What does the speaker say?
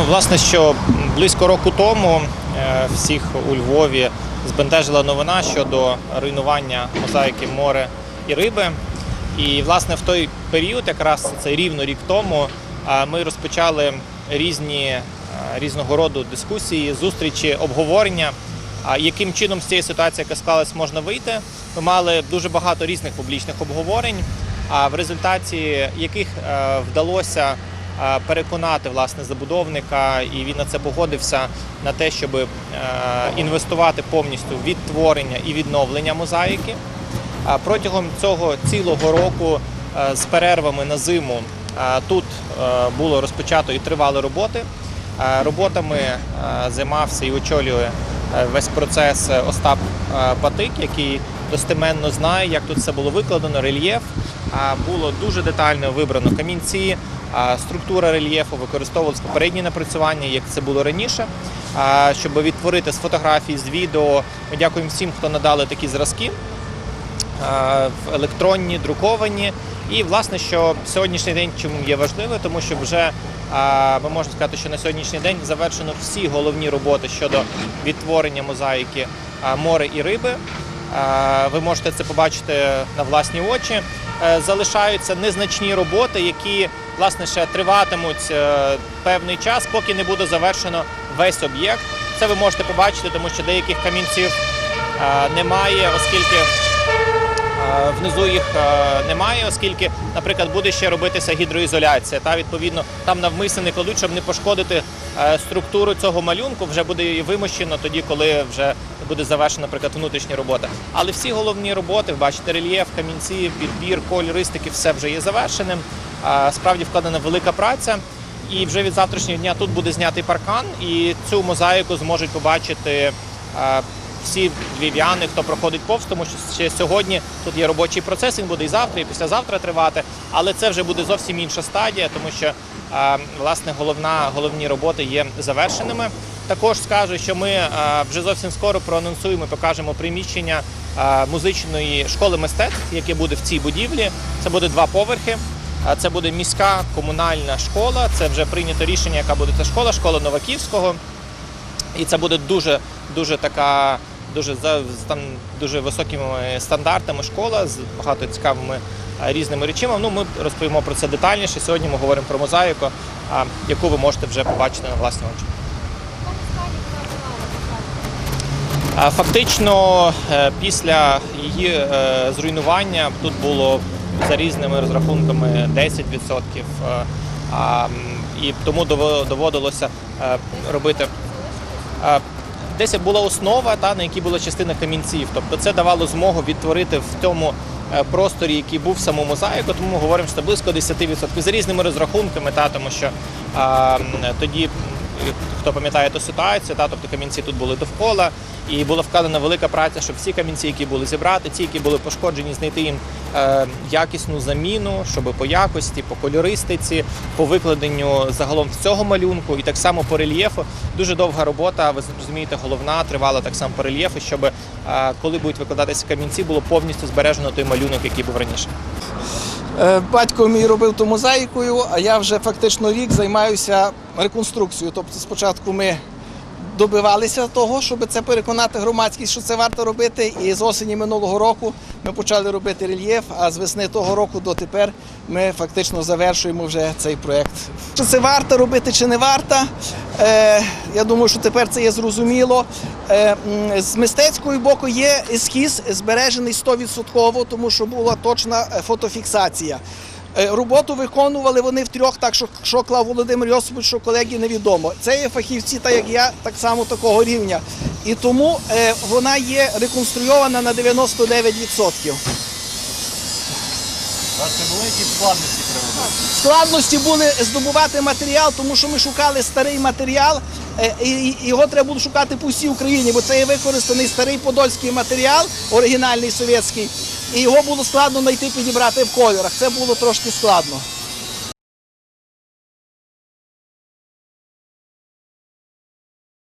Власне, що близько року тому всіх у Львові збентежила новина щодо руйнування мозаїки «Море і риби». І, власне, в той період, якраз це рівно рік тому, ми розпочали різного роду дискусії, зустрічі, обговорення, яким чином з цієї ситуації, яка склалась, можна вийти. Ми мали дуже багато різних публічних обговорень, в результаті яких вдалося переконати, власне, забудовника, і він на це погодився, на те, щоб інвестувати повністю в відтворення і відновлення мозаїки. Протягом цього цілого року з перервами на зиму тут було розпочато і тривали роботи. Роботами займався і очолює весь процес Остап Патик, який достеменно знає, як тут все було викладено, рельєф. Було дуже детально вибрано камінці, структура рельєфу, використовувалися попередні напрацювання, як це було раніше, щоб відтворити з фотографій, з відео. Ми дякуємо всім, хто надали такі зразки, електронні, друковані. І, власне, що сьогоднішній день чому є важливий, тому що вже ми можемо сказати, що на сьогоднішній день завершено всі головні роботи щодо відтворення мозаїки «Море і риби». Ви можете це побачити на власні очі. Залишаються незначні роботи, які, власне, ще триватимуть певний час, поки не буде завершено весь об'єкт. Це ви можете побачити, тому що деяких камінців немає, оскільки внизу їх немає, оскільки, наприклад, буде ще робитися гідроізоляція. Відповідно, там навмисно не кладуть, щоб не пошкодити структуру цього малюнку, вже буде вимощено тоді, коли вже буде завершена, наприклад, внутрішня робота. Але всі головні роботи, бачите, рельєф, камінці, підбір, кольористики, все вже є завершеним. Справді вкладена велика праця. І вже від завтрашнього дня тут буде знятий паркан, і цю мозаїку зможуть побачити всі львів'яни, хто проходить повз, тому що ще сьогодні тут є робочий процес, він буде і завтра, і післязавтра тривати, але це вже буде зовсім інша стадія, тому що, власне, головні роботи є завершеними. Також скажу, що ми вже зовсім скоро проанонсуємо, покажемо приміщення музичної школи мистецтв, яке буде в цій будівлі. Це буде 2 поверхи. Це буде міська комунальна школа, це вже прийнято рішення, яка буде ця школа Новаківського. І це буде дуже високими стандартами школа з багато цікавими різними речами. Ми розповімо про це детальніше. Сьогодні ми говоримо про мозаїку, яку ви можете вже побачити на власні очі. Фактично, після її зруйнування тут було за різними розрахунками 10%, і тому доводилося робити. Десь була основа, на якій була частина камінців, тобто це давало змогу відтворити в тому просторі, який був саму мозаїку, тому ми говоримо, що це близько 10%. За різними розрахунками, тому що тоді, хто пам'ятає ту ситуацію, тобто камінці тут були довкола, і була вкладена велика праця, щоб всі камінці, які були зібрати, ті, які були пошкоджені, знайти їм якісну заміну, щоб по якості, по кольористиці, по викладенню загалом цього малюнку і так само по рельєфу. Дуже довга робота, ви розумієте, головна, тривала так само по рельєфу, щоб коли будуть викладатися камінці, було повністю збережено той малюнок, який був раніше. Батько мій робив ту мозаїкою, а я вже фактично рік займаюся реконструкцією. Тобто спочатку ми добивалися того, щоб це переконати громадськість, що це варто робити. І з осені минулого року ми почали робити рельєф, а з весни того року дотепер ми фактично завершуємо вже цей проєкт. Чи це варто робити, чи не варто, я думаю, що тепер це є зрозуміло. З мистецького боку є ескіз збережений 100%, тому що була точна фотофіксація. Роботу виконували вони втрьох, так що клав Володимир Йосипович, що колеги невідомо. Це є фахівці, так як я, так само такого рівня. І тому вона є реконструйована на 99%. А це були якісь складності при роботі? Складності були здобувати матеріал, тому що ми шукали старий матеріал, і його треба було шукати по всій Україні, бо це є використаний старий подольський матеріал, оригінальний совєтський, і його було складно знайти, підібрати в кольорах. Це було трошки складно.